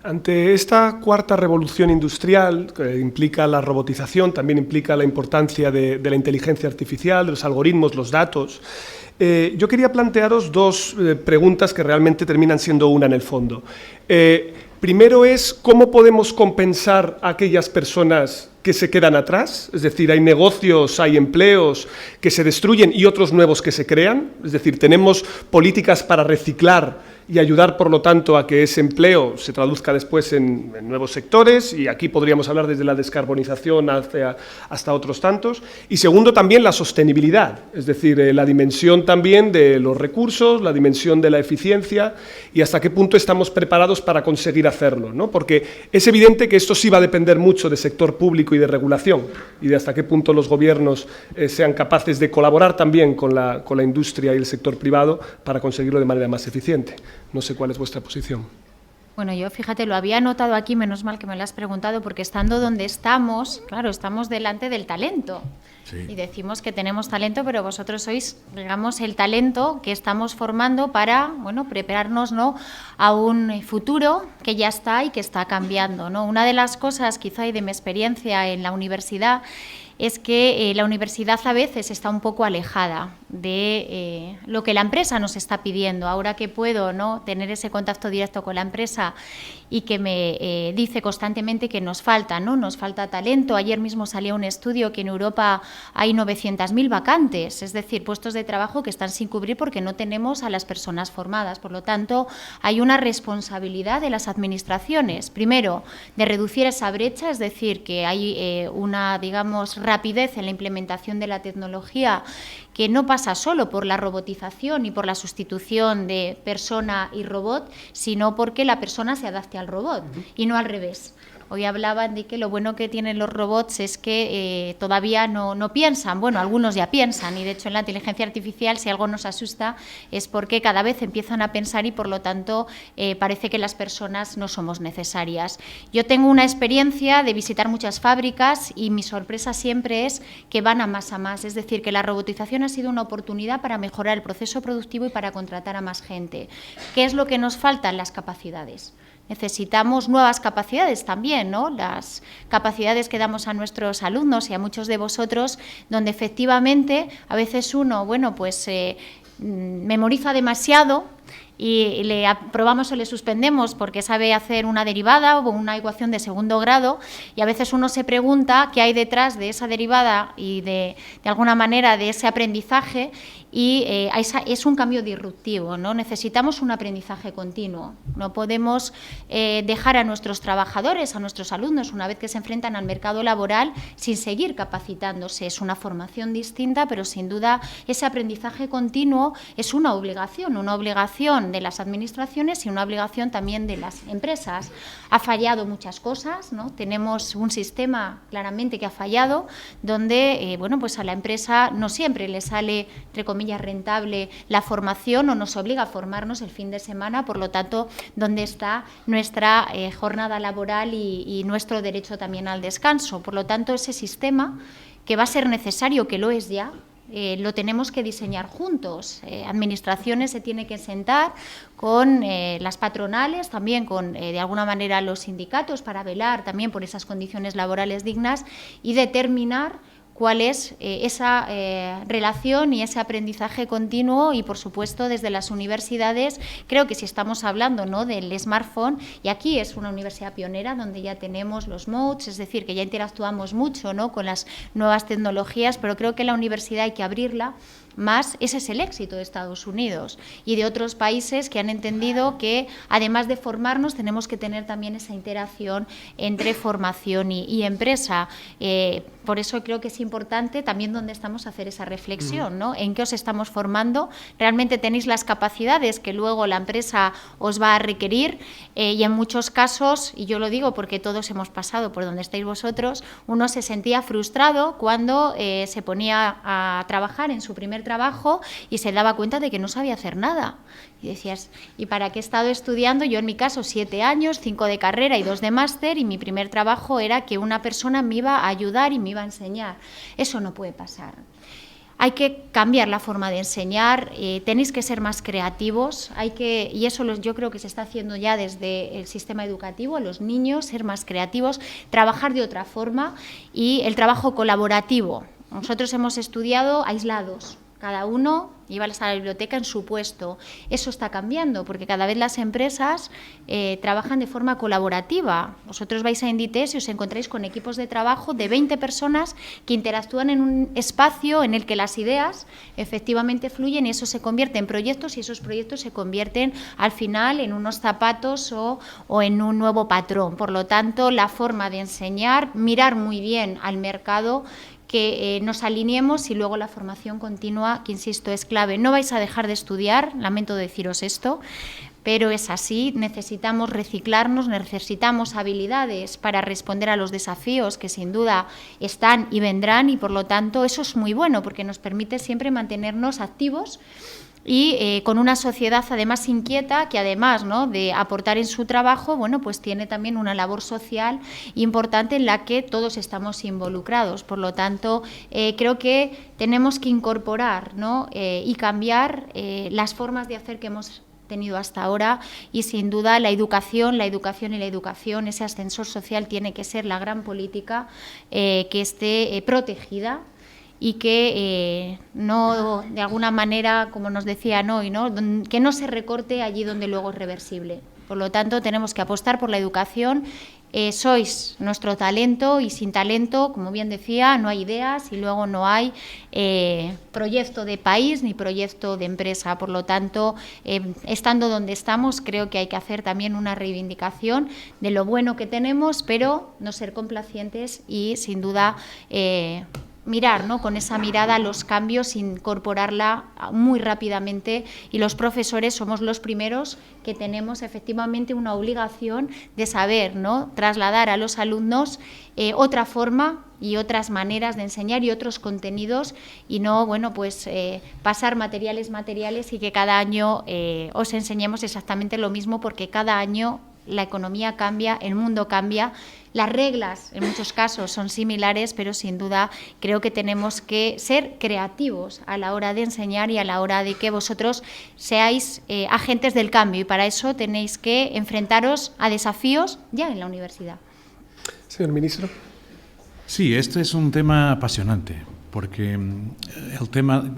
Ante esta cuarta revolución industrial, que implica la robotización, también implica la importancia de la inteligencia artificial, de los algoritmos, los datos, yo quería plantearos dos preguntas que realmente terminan siendo una en el fondo. Primero es, ¿cómo podemos compensar a aquellas personas que se quedan atrás? Es decir, hay negocios, hay empleos que se destruyen y otros nuevos que se crean. Es decir, tenemos políticas para reciclar y ayudar, por lo tanto, a que ese empleo se traduzca después en nuevos sectores, y aquí podríamos hablar desde la descarbonización hasta otros tantos. Y segundo, también la sostenibilidad, es decir, la dimensión también de los recursos, la dimensión de la eficiencia y hasta qué punto estamos preparados para conseguir hacerlo, ¿no? Porque es evidente que esto sí va a depender mucho del sector público y de regulación, y de hasta qué punto los gobiernos sean capaces de colaborar también con la industria y el sector privado para conseguirlo de manera más eficiente. No sé cuál es vuestra posición. Bueno, yo, fíjate, lo había anotado aquí, menos mal que me lo has preguntado, porque estando donde estamos, claro, estamos delante del talento. Sí. Y decimos que tenemos talento, pero vosotros sois, digamos, el talento que estamos formando para, bueno, prepararnos, ¿no?, a un futuro que ya está y que está cambiando, ¿no? Una de las cosas, quizá, y de mi experiencia en la universidad, es que la universidad a veces está un poco alejada de lo que la empresa nos está pidiendo. Ahora que puedo, ¿no?, tener ese contacto directo con la empresa y que me dice constantemente que nos falta, ¿no?, nos falta talento. Ayer mismo salió un estudio que en Europa hay 900.000 vacantes, es decir, puestos de trabajo que están sin cubrir porque no tenemos a las personas formadas. Por lo tanto, hay una responsabilidad de las administraciones, primero, de reducir esa brecha, es decir, que hay una, digamos, rapidez en la implementación de la tecnología que no pasa solo por la robotización y por la sustitución de persona y robot, sino porque la persona se adapte al robot y no al revés. Hoy hablaban de que lo bueno que tienen los robots es que todavía no piensan. Bueno, algunos ya piensan, y de hecho en la inteligencia artificial, si algo nos asusta, es porque cada vez empiezan a pensar y por lo tanto parece que las personas no somos necesarias. Yo tengo una experiencia de visitar muchas fábricas y mi sorpresa siempre es que van a más, es decir, que la robotización ha sido una oportunidad para mejorar el proceso productivo y para contratar a más gente. ¿Qué es lo que nos faltan? Las capacidades. Necesitamos nuevas capacidades también, ¿no? Las capacidades que damos a nuestros alumnos y a muchos de vosotros, donde efectivamente a veces uno, bueno, pues memoriza demasiado y le aprobamos o le suspendemos porque sabe hacer una derivada o una ecuación de segundo grado, y a veces uno se pregunta qué hay detrás de esa derivada y de alguna manera de ese aprendizaje, y es un cambio disruptivo, ¿no? Necesitamos un aprendizaje continuo. No podemos dejar a nuestros trabajadores, a nuestros alumnos, una vez que se enfrentan al mercado laboral, sin seguir capacitándose. Es una formación distinta, pero sin duda ese aprendizaje continuo es una obligación de las administraciones y una obligación también de las empresas. Ha fallado muchas cosas, ¿no? Tenemos un sistema claramente que ha fallado, donde bueno, pues a la empresa no siempre le sale, entre comillas, rentable la formación o nos obliga a formarnos el fin de semana. Por lo tanto, ¿dónde está nuestra jornada laboral y nuestro derecho también al descanso? Por lo tanto, ese sistema, que va a ser necesario, que lo es ya, lo tenemos que diseñar juntos. Administraciones se tienen que sentar con las patronales, también con, de alguna manera, los sindicatos, para velar también por esas condiciones laborales dignas y determinar cuál es esa relación y ese aprendizaje continuo. Y, por supuesto, desde las universidades, creo que si estamos hablando, ¿no?, del smartphone, y aquí es una universidad pionera donde ya tenemos los modes, es decir, que ya interactuamos mucho, ¿no?, con las nuevas tecnologías, pero creo que la universidad hay que abrirla más. Ese es el éxito de Estados Unidos y de otros países que han entendido que, además de formarnos, tenemos que tener también esa interacción entre formación y empresa. Por eso creo que es importante también donde estamos hacer esa reflexión, ¿no? ¿En qué os estamos formando? ¿Realmente tenéis las capacidades que luego la empresa os va a requerir? Y en muchos casos, y yo lo digo porque todos hemos pasado por donde estáis vosotros, uno se sentía frustrado cuando se ponía a trabajar en su primer trabajo y se daba cuenta de que no sabía hacer nada. Y decías, ¿y para qué he estado estudiando? Yo, en mi caso, 7 años, 5 de carrera y 2 de máster, y mi primer trabajo era que una persona me iba a ayudar y me iba a enseñar. Eso no puede pasar. hay que cambiar la forma de enseñar, tenéis que ser más creativos, y eso yo creo que se está haciendo ya desde el sistema educativo, a los niños, ser más creativos, trabajar de otra forma, y el trabajo colaborativo. Nosotros hemos estudiado aislados, cada uno iba a la biblioteca en su puesto. Eso está cambiando porque cada vez las empresas trabajan de forma colaborativa. Vosotros vais a Inditex y os encontráis con equipos de trabajo de 20 personas que interactúan en un espacio en el que las ideas efectivamente fluyen y eso se convierte en proyectos y esos proyectos se convierten al final en unos zapatos o en un nuevo patrón. Por lo tanto, la forma de enseñar, mirar muy bien al mercado, que nos alineemos y luego la formación continua, que insisto, es clave. No vais a dejar de estudiar, lamento deciros esto, pero es así, necesitamos reciclarnos, necesitamos habilidades para responder a los desafíos que sin duda están y vendrán y por lo tanto eso es muy bueno porque nos permite siempre mantenernos activos y con una sociedad además inquieta que además, ¿no?, de aportar en su trabajo, bueno, pues tiene también una labor social importante en la que todos estamos involucrados. Por lo tanto, creo que tenemos que incorporar, ¿no?, y cambiar las formas de hacer que hemos tenido hasta ahora y sin duda la educación, ese ascensor social tiene que ser la gran política que esté protegida y que no, de alguna manera, como nos decían hoy, ¿no?, que no se recorte allí donde luego es reversible. Por lo tanto, tenemos que apostar por la educación. Sois nuestro talento y sin talento, como bien decía, no hay ideas y luego no hay proyecto de país ni proyecto de empresa. Por lo tanto, estando donde estamos, creo que hay que hacer también una reivindicación de lo bueno que tenemos, pero no ser complacientes y, sin duda, mirar, ¿no?, con esa mirada los cambios, incorporarla muy rápidamente y los profesores somos los primeros que tenemos efectivamente una obligación de saber, ¿no?, trasladar a los alumnos otra forma y otras maneras de enseñar y otros contenidos y no, bueno, pues pasar materiales y que cada año os enseñemos exactamente lo mismo porque cada año la economía cambia, el mundo cambia, las reglas en muchos casos son similares, pero sin duda creo que tenemos que ser creativos a la hora de enseñar y a la hora de que vosotros seáis agentes del cambio y para eso tenéis que enfrentaros a desafíos ya en la universidad. Señor ministro. Sí, este es un tema apasionante. Porque el tema,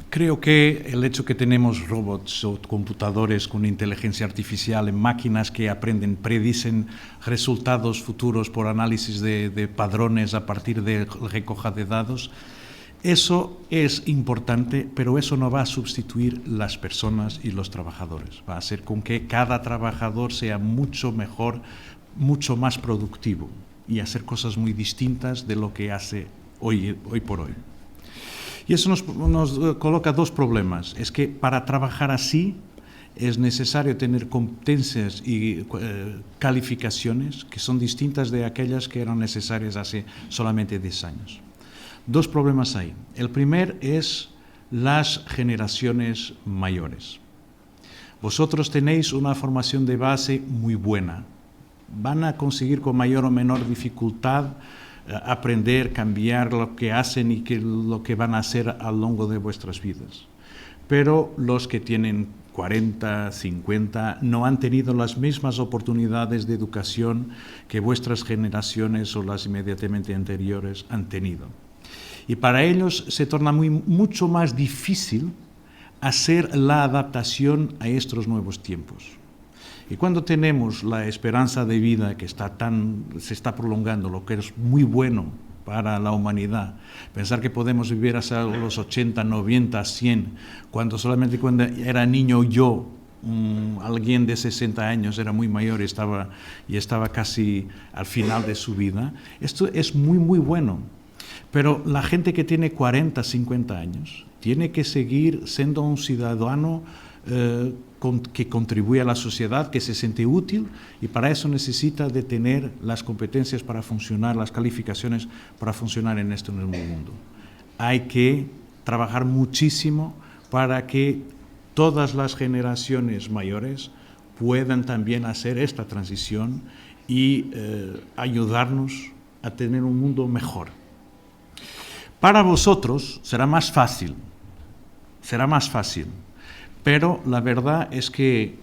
creo que el hecho que tenemos robots o computadores con inteligencia artificial en máquinas que aprenden, predicen resultados futuros por análisis de patrones a partir de recoja de datos, eso es importante, pero eso no va a sustituir las personas y los trabajadores. Va a hacer con que cada trabajador sea mucho mejor, mucho más productivo y hacer cosas muy distintas de lo que hace hoy por hoy. Y eso nos coloca dos problemas. Es que para trabajar así es necesario tener competencias y calificaciones que son distintas de aquellas que eran necesarias hace solamente 10 años. Dos problemas hay. El primer es las generaciones mayores. Vosotros tenéis una formación de base muy buena. Van a conseguir con mayor o menor dificultad aprender, cambiar lo que hacen y lo que van a hacer a lo largo de vuestras vidas. Pero los que tienen 40, 50, no han tenido las mismas oportunidades de educación que vuestras generaciones o las inmediatamente anteriores han tenido. Y para ellos se torna mucho más difícil hacer la adaptación a estos nuevos tiempos. Y cuando tenemos la esperanza de vida que se está prolongando, lo que es muy bueno para la humanidad, pensar que podemos vivir hasta los 80, 90, 100, cuando solamente cuando era niño yo, alguien de 60 años era muy mayor y estaba casi al final de su vida, esto es muy, muy bueno. Pero la gente que tiene 40, 50 años tiene que seguir siendo un ciudadano que contribuye a la sociedad, que se siente útil y para eso necesita de tener las competencias para funcionar, las calificaciones para funcionar en este nuevo mundo. Hay que trabajar muchísimo para que todas las generaciones mayores puedan también hacer esta transición y ayudarnos a tener un mundo mejor. Para vosotros será más fácil, pero la verdad es que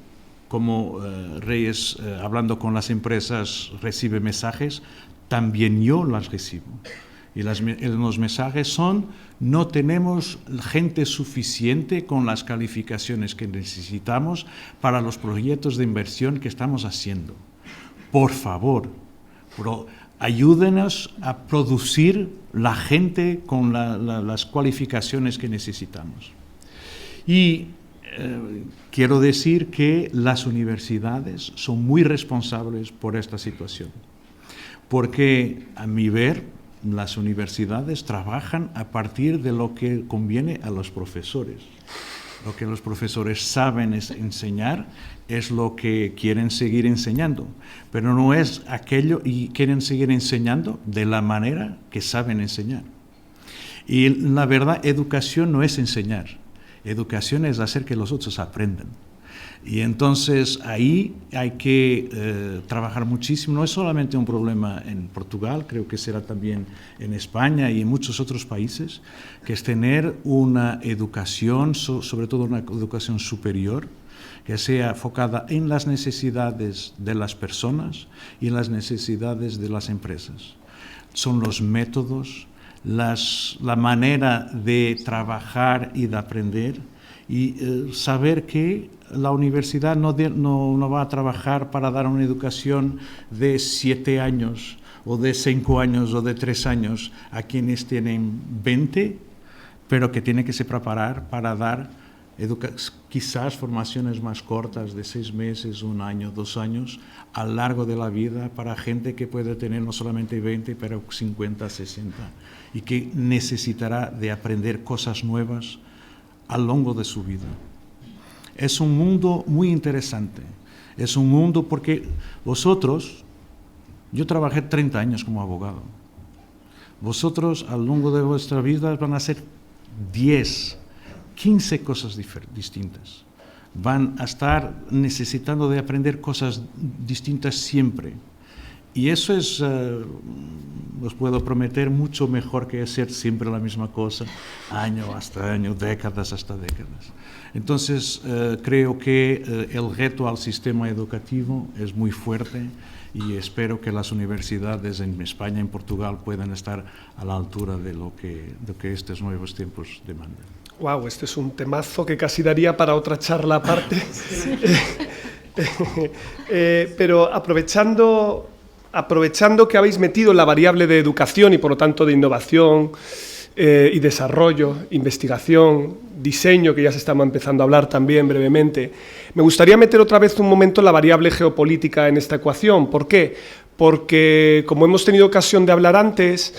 como Reyes, hablando con las empresas, recibe mensajes, también yo las recibo. Y los mensajes son: no tenemos gente suficiente con las calificaciones que necesitamos para los proyectos de inversión que estamos haciendo. Por favor, ayúdenos a producir la gente con las cualificaciones que necesitamos. Y quiero decir que las universidades son muy responsables por esta situación, porque a mi ver, las universidades trabajan a partir de lo que conviene a los profesores. Lo que los profesores saben enseñar es lo que quieren seguir enseñando, pero no es aquello, y quieren seguir enseñando de la manera que saben enseñar. Y la verdad, educación no es enseñar, educación es hacer que los otros aprendan. Y entonces ahí hay que trabajar muchísimo. No es solamente un problema en Portugal, creo que será también en España y en muchos otros países, que es tener una educación, sobre todo una educación superior, que sea enfocada en las necesidades de las personas y en las necesidades de las empresas. Son los métodos, la manera de trabajar y de aprender, y saber que la universidad no va a trabajar para dar una educación de 7 años o de 5 años o de 3 años a quienes tienen 20, pero que tiene que se preparar para dar quizás formaciones más cortas de 6 meses, 1 año, 2 años, a lo largo de la vida, para gente que puede tener no solamente 20, pero 50, 60, y que necesitará de aprender cosas nuevas a lo largo de su vida. Es un mundo muy interesante. Es un mundo porque vosotros, yo trabajé 30 años como abogado. Vosotros a lo largo de vuestra vida van a hacer 10, 15 cosas distintas. Van a estar necesitando de aprender cosas distintas siempre. Y eso es, os puedo prometer, mucho mejor que hacer siempre la misma cosa, año hasta año, décadas hasta décadas. Entonces, creo que el reto al sistema educativo es muy fuerte y espero que las universidades en España y en Portugal puedan estar a la altura de lo que estos nuevos tiempos demandan. Wow, este es un temazo que casi daría para otra charla aparte. Pero aprovechando que habéis metido la variable de educación y por lo tanto de innovación y desarrollo, investigación, diseño, que ya se estaba empezando a hablar también brevemente, me gustaría meter otra vez un momento la variable geopolítica en esta ecuación. ¿Por qué? Porque, como hemos tenido ocasión de hablar antes,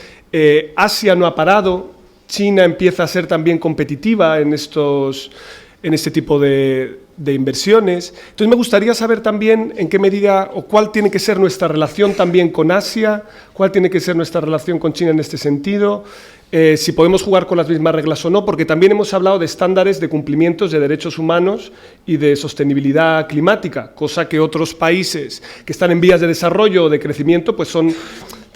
Asia no ha parado, China empieza a ser también competitiva en este tipo de inversiones. Entonces me gustaría saber también en qué medida o cuál tiene que ser nuestra relación también con Asia, cuál tiene que ser nuestra relación con China en este sentido, si podemos jugar con las mismas reglas o no, porque también hemos hablado de estándares de cumplimientos de derechos humanos y de sostenibilidad climática, cosa que otros países que están en vías de desarrollo o de crecimiento pues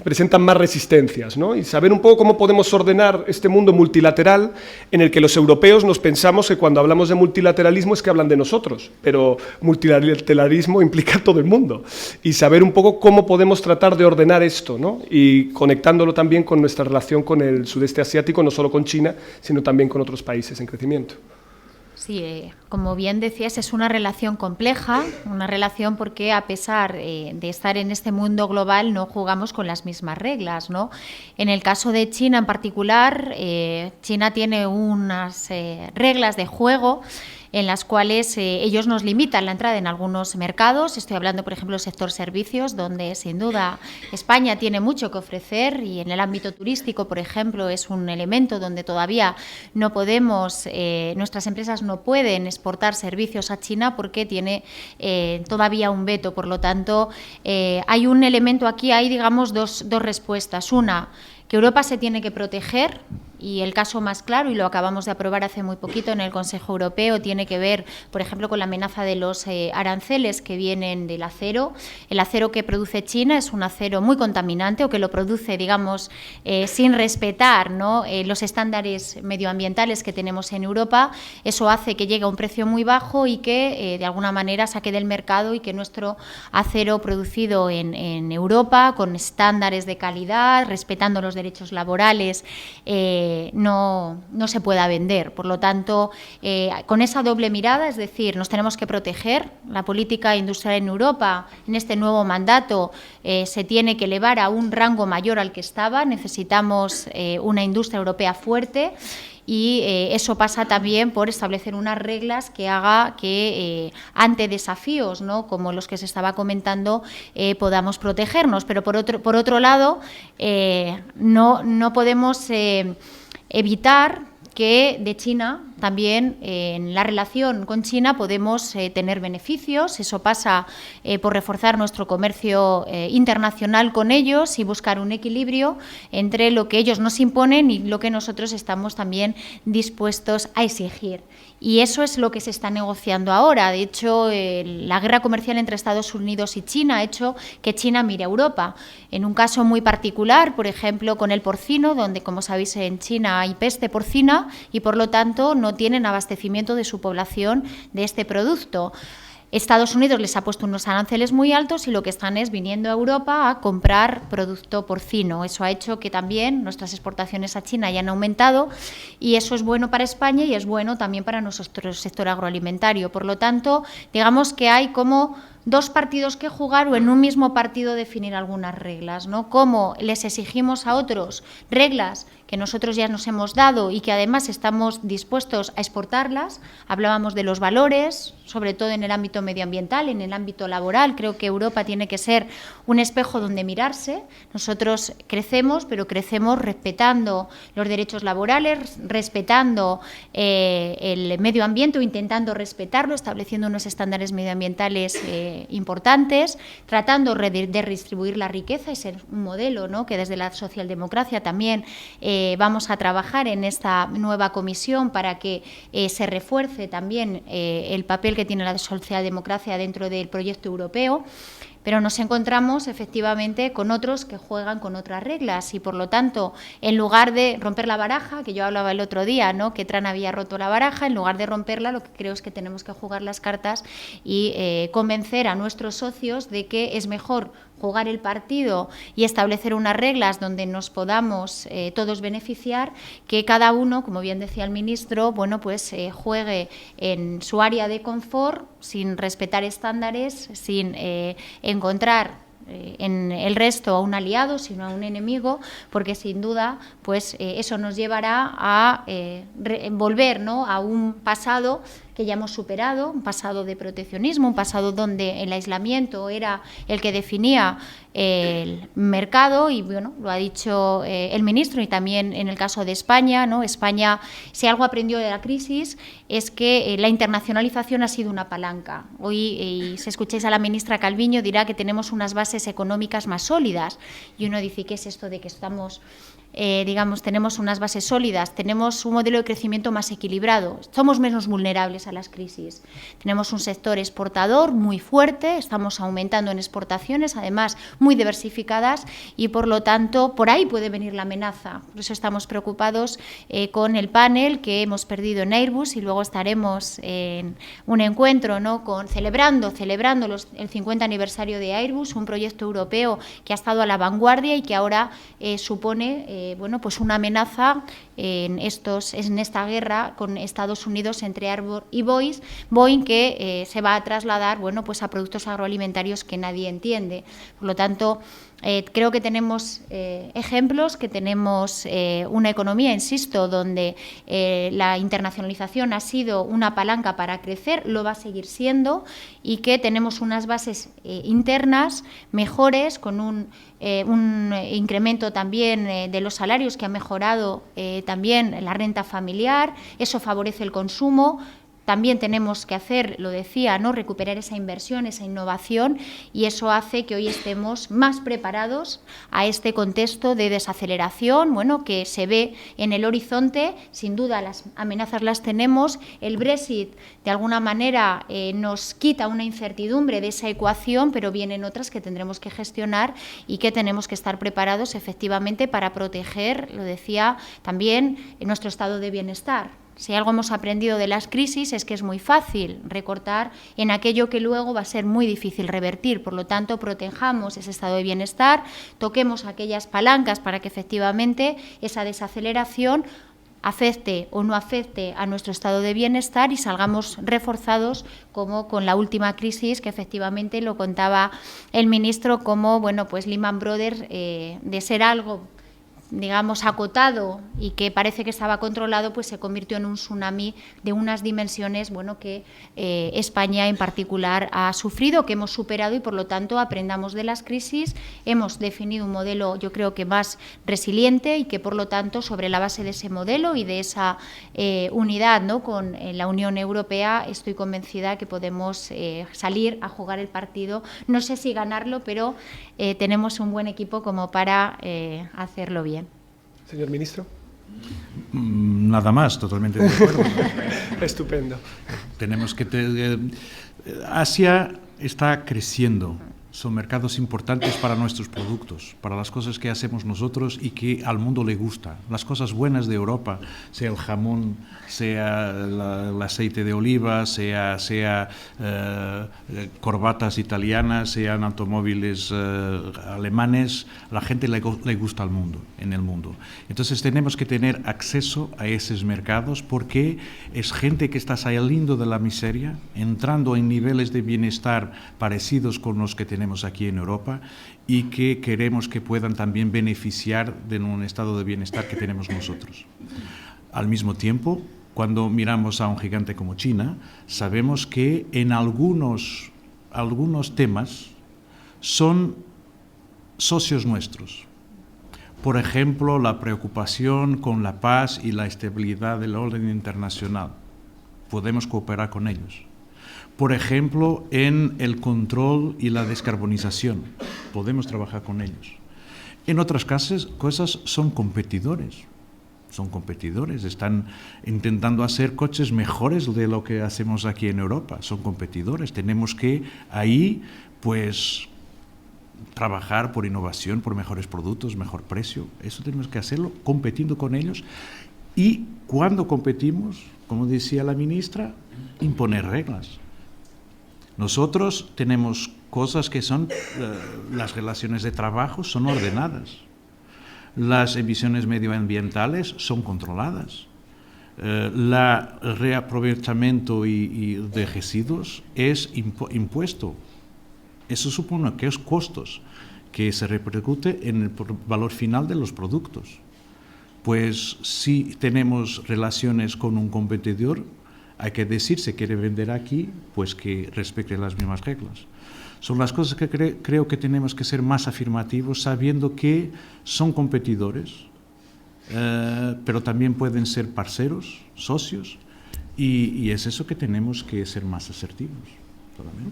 presentan más resistencias, ¿no? Y saber un poco cómo podemos ordenar este mundo multilateral en el que los europeos nos pensamos que cuando hablamos de multilateralismo es que hablan de nosotros, pero multilateralismo implica a todo el mundo. Y saber un poco cómo podemos tratar de ordenar esto, ¿no? Y conectándolo también con nuestra relación con el sudeste asiático, no solo con China, sino también con otros países en crecimiento. Sí, como bien decías, es una relación compleja, una relación porque a pesar de estar en este mundo global no jugamos con las mismas reglas, ¿no? En el caso de China en particular, China tiene unas reglas de juego en las cuales ellos nos limitan la entrada en algunos mercados. Estoy hablando, por ejemplo, del sector servicios, donde sin duda España tiene mucho que ofrecer, y en el ámbito turístico, por ejemplo, es un elemento donde todavía no podemos, nuestras empresas no pueden exportar servicios a China porque tiene todavía un veto. Por lo tanto, hay un elemento aquí, hay digamos dos respuestas. Una, que Europa se tiene que proteger y el caso más claro, y lo acabamos de aprobar hace muy poquito en el Consejo Europeo, tiene que ver, por ejemplo, con la amenaza de los aranceles que vienen del acero. El acero que produce China es un acero muy contaminante, o que lo produce, digamos, sin respetar, ¿no?, los estándares medioambientales que tenemos en Europa. Eso hace que llegue a un precio muy bajo y que, de alguna manera, saque del mercado, y que nuestro acero producido en Europa, con estándares de calidad, respetando los derechos laborales, no se pueda vender. Por lo tanto, con esa doble mirada, es decir, nos tenemos que proteger. La política industrial en Europa, en este nuevo mandato, se tiene que elevar a un rango mayor al que estaba. Necesitamos una industria europea fuerte, y eso pasa también por establecer unas reglas que haga que ante desafíos, ¿no?, como los que se estaba comentando, podamos protegernos. Pero por otro lado, no podemos evitar que de China también, en la relación con China, podemos tener beneficios. Eso pasa por reforzar nuestro comercio internacional con ellos y buscar un equilibrio entre lo que ellos nos imponen y lo que nosotros estamos también dispuestos a exigir. Y eso es lo que se está negociando ahora. De hecho, la guerra comercial entre Estados Unidos y China ha hecho que China mire a Europa. En un caso muy particular, por ejemplo, con el porcino, donde, como sabéis, en China hay peste porcina y, por lo tanto, no tienen abastecimiento de su población de este producto. Estados Unidos les ha puesto unos aranceles muy altos y lo que están es viniendo a Europa a comprar producto porcino. Eso ha hecho que también nuestras exportaciones a China hayan aumentado, y eso es bueno para España y es bueno también para nuestro sector agroalimentario. Por lo tanto, digamos que hay como dos partidos que jugar, o en un mismo partido definir algunas reglas, ¿no? Cómo les exigimos a otros reglas que nosotros ya nos hemos dado y que además estamos dispuestos a exportarlas. Hablábamos de los valores, sobre todo en el ámbito medioambiental, en el ámbito laboral. Creo que Europa tiene que ser un espejo donde mirarse. Nosotros crecemos, pero crecemos respetando los derechos laborales, respetando el medio ambiente, o intentando respetarlo, estableciendo unos estándares medioambientales importantes, tratando de redistribuir la riqueza y ser un modelo, ¿no?, que desde la socialdemocracia también vamos a trabajar en esta nueva comisión para que se refuerce también el papel que tiene la socialdemocracia dentro del proyecto europeo. Pero nos encontramos efectivamente con otros que juegan con otras reglas, y por lo tanto, en lugar de romper la baraja, que yo hablaba el otro día, ¿no?, que Trump había roto la baraja, en lugar de romperla, lo que creo es que tenemos que jugar las cartas y convencer a nuestros socios de que es mejor jugar el partido y establecer unas reglas donde nos podamos todos beneficiar, que cada uno, como bien decía el ministro, bueno, pues juegue en su área de confort, sin respetar estándares, sin encontrar en el resto a un aliado, sino a un enemigo, porque sin duda pues eso nos llevará a volver, ¿no?, a un pasado que ya hemos superado, un pasado de proteccionismo, un pasado donde el aislamiento era el que definía el mercado, y bueno, lo ha dicho el ministro, y también en el caso de España, ¿no? España, si algo aprendió de la crisis, es que la internacionalización ha sido una palanca. Hoy, si escucháis a la ministra Calviño, dirá que tenemos unas bases económicas más sólidas, y uno dice, ¿qué es esto de que estamos tenemos unas bases sólidas, tenemos un modelo de crecimiento más equilibrado, somos menos vulnerables a las crisis, tenemos un sector exportador muy fuerte, estamos aumentando en exportaciones, además muy diversificadas, y por lo tanto por ahí puede venir la amenaza. Por eso estamos preocupados con el panel que hemos perdido en Airbus, y luego estaremos en un encuentro, ¿no?, celebrando el 50 aniversario de Airbus, un proyecto europeo que ha estado a la vanguardia y que ahora supone bueno, pues una amenaza en esta guerra con Estados Unidos entre Airbus y Boeing, que se va a trasladar, bueno, pues a productos agroalimentarios que nadie entiende. Por lo tanto, creo que tenemos ejemplos, que tenemos una economía, insisto, donde la internacionalización ha sido una palanca para crecer, lo va a seguir siendo, y que tenemos unas bases internas mejores, con un incremento también de los salarios que ha mejorado también la renta familiar. Eso favorece el consumo. también tenemos que hacer, lo decía, ¿no?, recuperar esa inversión, esa innovación, y eso hace que hoy estemos más preparados a este contexto de desaceleración, bueno, que se ve en el horizonte. Sin duda las amenazas las tenemos. El Brexit, de alguna manera, nos quita una incertidumbre de esa ecuación, pero vienen otras que tendremos que gestionar y que tenemos que estar preparados efectivamente para proteger, lo decía también, nuestro estado de bienestar. Si algo hemos aprendido de las crisis es que es muy fácil recortar en aquello que luego va a ser muy difícil revertir. Por lo tanto, protejamos ese estado de bienestar, toquemos aquellas palancas para que efectivamente esa desaceleración afecte o no afecte a nuestro estado de bienestar y salgamos reforzados, como con la última crisis, que efectivamente lo contaba el ministro, como bueno, pues Lehman Brothers, de ser algo, digamos, acotado y que parece que estaba controlado, pues se convirtió en un tsunami de unas dimensiones, bueno, que España en particular ha sufrido, que hemos superado, y por lo tanto aprendamos de las crisis. Hemos definido un modelo, yo creo que más resiliente, y que por lo tanto sobre la base de ese modelo y de esa unidad, ¿no?, con la Unión Europea, estoy convencida que podemos salir a jugar el partido. No sé si ganarlo, pero tenemos un buen equipo como para hacerlo bien. Señor ministro. Nada más, totalmente de acuerdo. Estupendo. Tenemos que Asia está creciendo. Son mercados importantes para nuestros productos, para las cosas que hacemos nosotros y que al mundo le gusta. Las cosas buenas de Europa, sea el jamón, sea el aceite de oliva, sea corbatas italianas, sean automóviles alemanes, la gente le gusta al mundo, en el mundo. Entonces tenemos que tener acceso a esos mercados, porque es gente que está saliendo de la miseria, entrando en niveles de bienestar parecidos con los que tenemos aquí en Europa, y que queremos que puedan también beneficiar de un estado de bienestar que tenemos nosotros. Al mismo tiempo, cuando miramos a un gigante como China, sabemos que en algunos temas son socios nuestros. Por ejemplo, la preocupación con la paz y la estabilidad del orden internacional. Podemos cooperar con ellos. Por ejemplo, en el control y la descarbonización, podemos trabajar con ellos. En otras cosas son competidores, están intentando hacer coches mejores de lo que hacemos aquí en Europa, son competidores. Tenemos que ahí, pues, trabajar por innovación, por mejores productos, mejor precio. Eso tenemos que hacerlo competiendo con ellos, y cuando competimos, como decía la ministra, imponer reglas. Nosotros tenemos cosas que son, las relaciones de trabajo son ordenadas, las emisiones medioambientales son controladas, el reaprovechamiento de residuos es impuesto. Eso supone que es costos que se repercute en el valor final de los productos. Pues si tenemos relaciones con un competidor, hay que decir, si quiere vender aquí, pues que respete las mismas reglas. Son las cosas que creo que tenemos que ser más afirmativos, sabiendo que son competidores, pero también pueden ser parceros, socios, y es eso que tenemos que ser más asertivos. Solamente.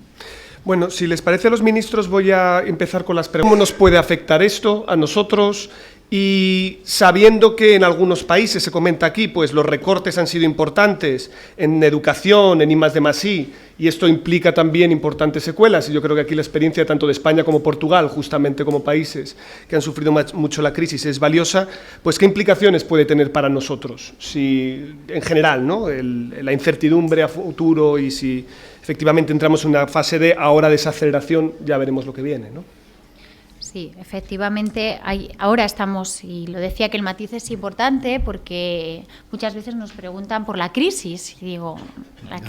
Bueno, si les parece a los ministros, voy a empezar con las preguntas. ¿Cómo nos puede afectar esto a nosotros? Y sabiendo que en algunos países, se comenta aquí, pues los recortes han sido importantes en educación, en I+D+I, y esto implica también importantes secuelas, y yo creo que aquí la experiencia tanto de España como Portugal, justamente como países que han sufrido mucho la crisis, es valiosa. Pues ¿qué implicaciones puede tener para nosotros? Si, en general, ¿no?, la incertidumbre a futuro, y si efectivamente entramos en una fase de ahora desaceleración, ya veremos lo que viene, ¿no? Sí, efectivamente, ahora estamos, y lo decía que el matiz es importante, porque muchas veces nos preguntan por la crisis, y digo,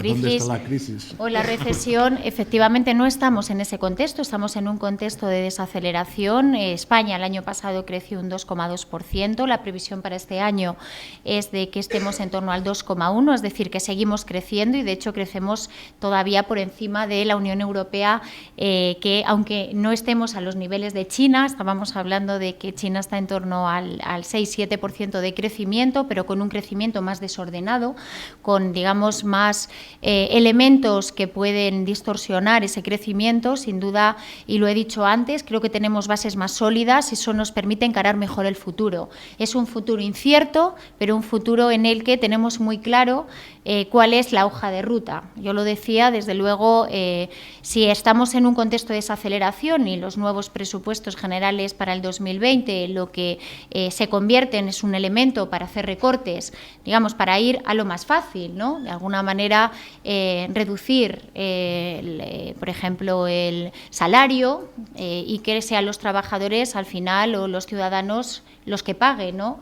¿dónde está la crisis? O la recesión, efectivamente no estamos en ese contexto, estamos en un contexto de desaceleración. España el año pasado creció un 2,2%, la previsión para este año es de que estemos en torno al 2,1%, es decir, que seguimos creciendo, y de hecho crecemos todavía por encima de la Unión Europea, que aunque no estemos a los niveles de de China. Estábamos hablando de que China está en torno al 6-7% de crecimiento, pero con un crecimiento más desordenado, con, digamos, más elementos que pueden distorsionar ese crecimiento, sin duda, y lo he dicho antes, creo que tenemos bases más sólidas y eso nos permite encarar mejor el futuro. Es un futuro incierto, pero un futuro en el que tenemos muy claro cuál es la hoja de ruta. Yo lo decía, desde luego, si estamos en un contexto de desaceleración y los nuevos presupuestos generales para el 2020 lo que se convierten es un elemento para hacer recortes, digamos, para ir a lo más fácil, ¿no? De alguna manera reducir, por ejemplo, el salario y que sean los trabajadores al final o los ciudadanos los que paguen, ¿no?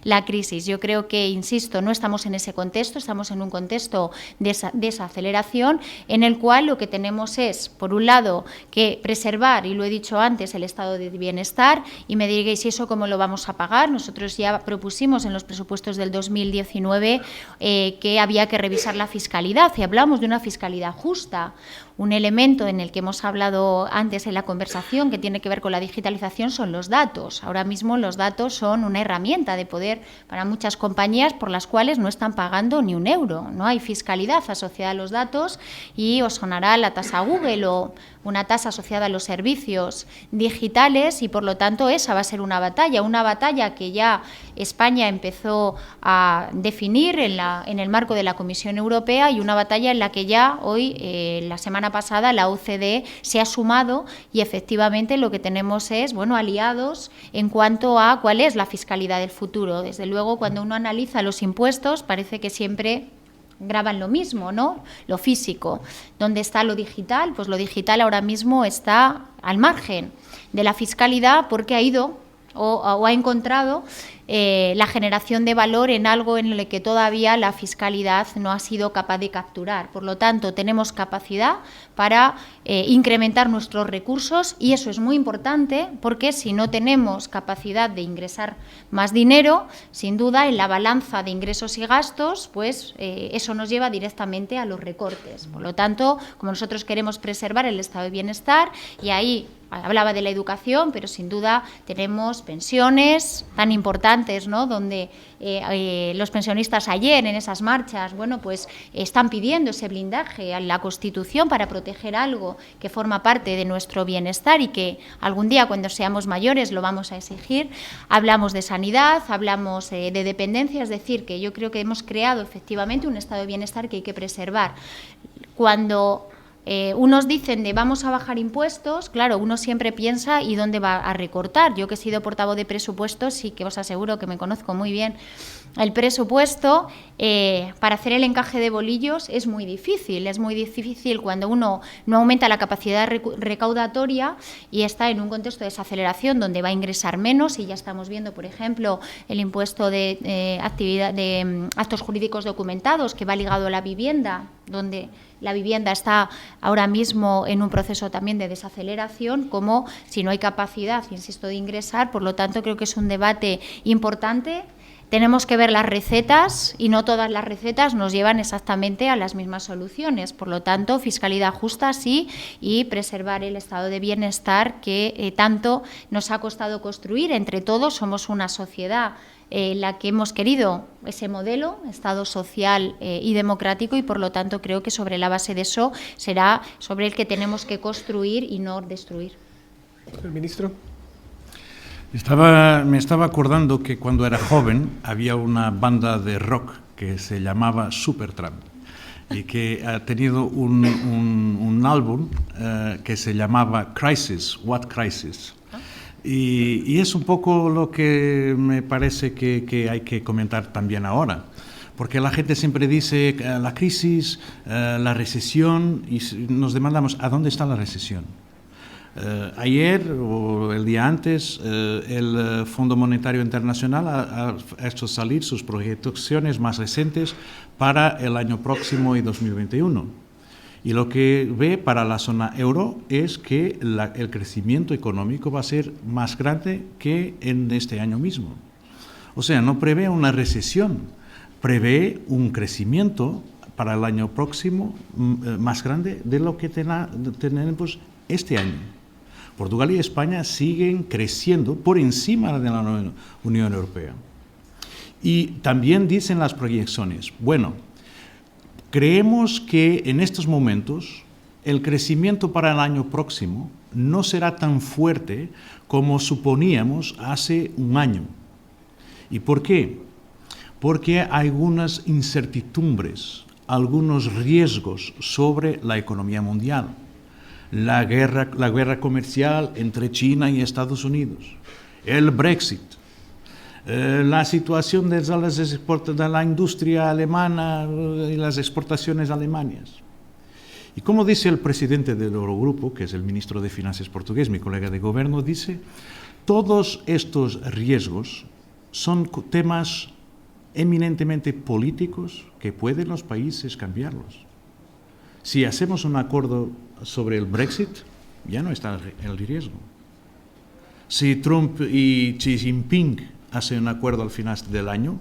La crisis. Yo creo que, insisto, no estamos en ese contexto, estamos en un contexto de desaceleración en el cual lo que tenemos es, por un lado, que preservar, y lo he dicho antes, el estado de bienestar, y me diréis, ¿y eso cómo lo vamos a pagar? Nosotros ya propusimos en los presupuestos del 2019 que había que revisar la fiscalidad, y hablamos de una fiscalidad justa. Un elemento en el que hemos hablado antes en la conversación que tiene que ver con la digitalización son los datos. Ahora mismo los datos son una herramienta de poder para muchas compañías por las cuales no están pagando ni un euro. No hay fiscalidad asociada a los datos y os sonará la tasa Google o una tasa asociada a los servicios digitales y, por lo tanto, esa va a ser una batalla que ya España empezó a definir en el marco de la Comisión Europea y una batalla en la que ya hoy, la semana pasada, la OCDE se ha sumado y, efectivamente, lo que tenemos es, bueno, aliados en cuanto a cuál es la fiscalidad del futuro. Desde luego, cuando uno analiza los impuestos, parece que siempre graban lo mismo, ¿no? Lo físico. ¿Dónde está lo digital? Pues lo digital ahora mismo está al margen de la fiscalidad porque ha ido o ha encontrado la generación de valor en algo en el que todavía la fiscalidad no ha sido capaz de capturar. Por lo tanto, tenemos capacidad para incrementar nuestros recursos y eso es muy importante porque si no tenemos capacidad de ingresar más dinero, sin duda en la balanza de ingresos y gastos, pues eso nos lleva directamente a los recortes. Por lo tanto, como nosotros queremos preservar el estado de bienestar y ahí hablaba de la educación, pero sin duda tenemos pensiones tan importantes, ¿no? Donde los pensionistas ayer en esas marchas, bueno, pues están pidiendo ese blindaje a la Constitución para proteger algo que forma parte de nuestro bienestar y que algún día cuando seamos mayores lo vamos a exigir. Hablamos de sanidad, hablamos de dependencia, es decir, que yo creo que hemos creado efectivamente un estado de bienestar que hay que preservar. Cuando unos dicen de vamos a bajar impuestos, claro, uno siempre piensa ¿y dónde va a recortar? Yo que he sido portavoz de presupuestos sí que os aseguro que me conozco muy bien el presupuesto. Para hacer el encaje de bolillos es muy difícil cuando uno no aumenta la capacidad recaudatoria y está en un contexto de desaceleración donde va a ingresar menos y ya estamos viendo, por ejemplo, el impuesto de actos jurídicos documentados que va ligado a la vivienda, donde la vivienda está ahora mismo en un proceso también de desaceleración, como si no hay capacidad, insisto, de ingresar. Por lo tanto, creo que es un debate importante. Tenemos que ver las recetas y no todas las recetas nos llevan exactamente a las mismas soluciones. Por lo tanto, fiscalidad justa sí y preservar el estado de bienestar que tanto nos ha costado construir. Entre todos somos una sociedad la que hemos querido ese modelo, Estado social y democrático, y por lo tanto creo que sobre la base de eso será sobre el que tenemos que construir y no destruir. ¿El ministro? Me estaba acordando que cuando era joven había una banda de rock que se llamaba Supertramp y que ha tenido un álbum que se llamaba Crisis, What Crisis? Y es un poco lo que me parece que hay que comentar también ahora, porque la gente siempre dice la crisis, la recesión, y nos demandamos, ¿a dónde está la recesión? Ayer o el día antes, el Fondo Monetario Internacional ha hecho salir sus proyecciones más recientes para el año próximo y 2021. Y lo que ve para la zona euro es que el crecimiento económico va a ser más grande que en este año mismo. O sea, no prevé una recesión, prevé un crecimiento para el año próximo más grande de lo que tenemos este año. Portugal y España siguen creciendo por encima de la Unión Europea. Y también dicen las proyecciones, bueno, creemos que en estos momentos el crecimiento para el año próximo no será tan fuerte como suponíamos hace un año. ¿Y por qué? Porque hay algunas incertidumbres, algunos riesgos sobre la economía mundial. La guerra comercial entre China y Estados Unidos, el Brexit, la situación de la industria alemana y las exportaciones alemanas. Y como dice el presidente del Eurogrupo, que es el ministro de Finanzas portugués, mi colega de gobierno, dice, todos estos riesgos son temas eminentemente políticos que pueden los países cambiarlos. Si hacemos un acuerdo sobre el Brexit, ya no está el riesgo. Si Trump y Xi Jinping hacen un acuerdo al final del año,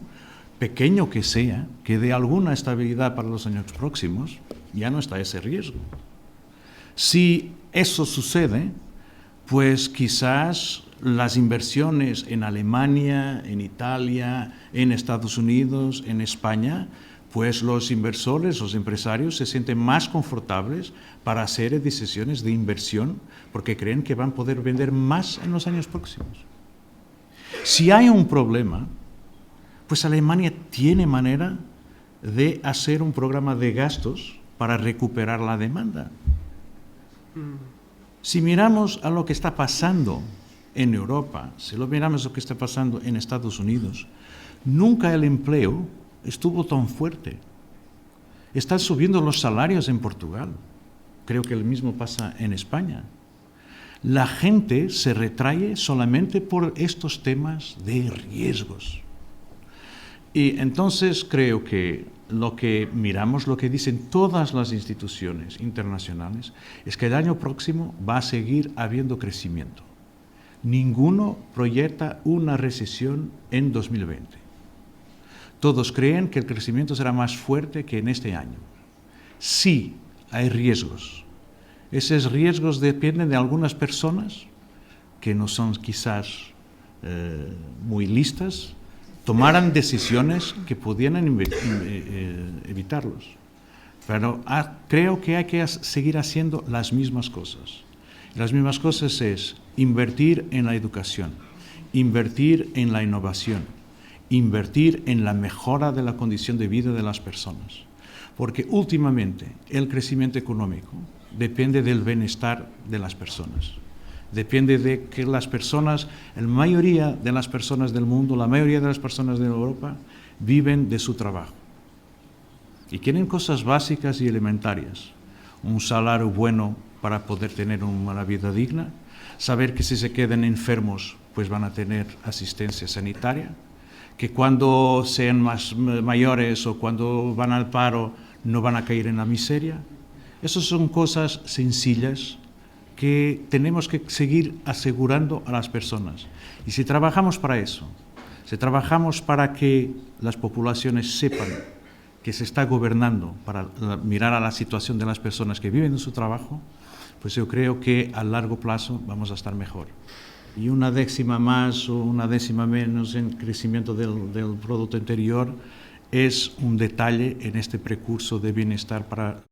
pequeño que sea, que dé alguna estabilidad para los años próximos, ya no está ese riesgo. Si eso sucede, pues quizás las inversiones en Alemania, en Italia, en Estados Unidos, en España, pues los inversores, los empresarios se sienten más confortables para hacer decisiones de inversión porque creen que van a poder vender más en los años próximos. Si hay un problema, pues Alemania tiene manera de hacer un programa de gastos para recuperar la demanda. Si miramos a lo que está pasando en Europa, si lo miramos a lo que está pasando en Estados Unidos, nunca el empleo estuvo tan fuerte. Están subiendo los salarios en Portugal. Creo que lo mismo pasa en España. La gente se retrae solamente por estos temas de riesgos. Y entonces creo que lo que miramos, lo que dicen todas las instituciones internacionales, es que el año próximo va a seguir habiendo crecimiento. Ninguno proyecta una recesión en 2020. Todos creen que el crecimiento será más fuerte que en este año. Sí, hay riesgos. Esos riesgos dependen de algunas personas que no son quizás muy listas, tomaran decisiones que pudieran evitarlos. Pero creo que hay que seguir haciendo las mismas cosas. Las mismas cosas es invertir en la educación, invertir en la innovación, invertir en la mejora de la condición de vida de las personas. Porque últimamente el crecimiento económico depende del bienestar de las personas. Depende de que las personas, la mayoría de las personas del mundo, la mayoría de las personas de Europa, viven de su trabajo. Y quieren cosas básicas y elementarias. Un salario bueno para poder tener una vida digna, saber que si se quedan enfermos, pues van a tener asistencia sanitaria, que cuando sean más mayores o cuando van al paro no van a caer en la miseria. Esas son cosas sencillas que tenemos que seguir asegurando a las personas. Y si trabajamos para eso, si trabajamos para que las poblaciones sepan que se está gobernando para mirar a la situación de las personas que viven en su trabajo, pues yo creo que a largo plazo vamos a estar mejor. Y una décima más o una décima menos en crecimiento del Producto Interior es un detalle en este percurso de bienestar para